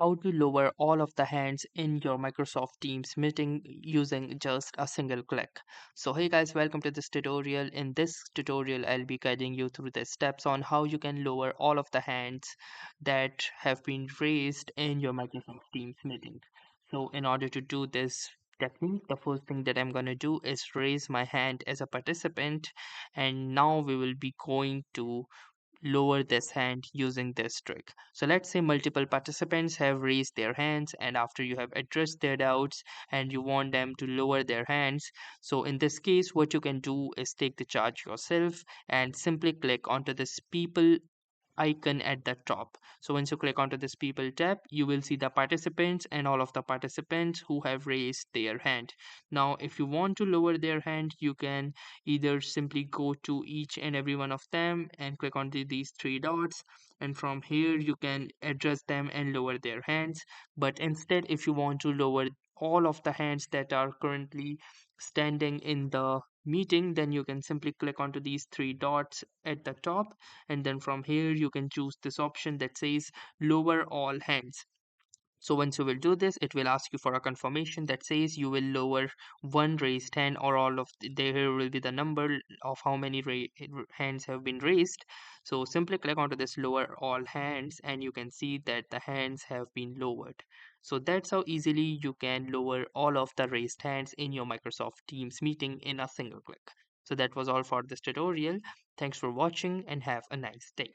how to lower all of the hands in your Microsoft Teams meeting using just a single click. So hey guys, welcome to this tutorial. In this tutorial, I'll be guiding you through the steps on how you can lower all of the hands that have been raised in your Microsoft Teams meeting. So in order to do this technique, the first thing that I'm going to do is raise my hand as a participant, and now we will be going to lower this hand using this trick. So let's say multiple participants have raised their hands, and after you have addressed their doubts and you want them to lower their hands, so in this case what you can do is take the charge yourself and simply click onto this people icon at the top. So once you click onto this people tab, you will see the participants and all of the participants who have raised their hand. Now if you want to lower their hand, you can either simply go to each and every one of them and click on these three dots, and from here you can address them and lower their hands. But instead, if you want to lower all of the hands that are currently standing in the meeting, then you can simply click onto these three dots at the top, and then from here you can choose this option that says lower all hands. So once you will do this, it will ask you for a confirmation that says you will lower one raised hand, or all of there will be the number of how many hands have been raised. So simply click onto this lower all hands and you can see that the hands have been lowered. So that's how easily you can lower all of the raised hands in your Microsoft Teams meeting in a single click. So that was all for this tutorial. Thanks for watching and have a nice day.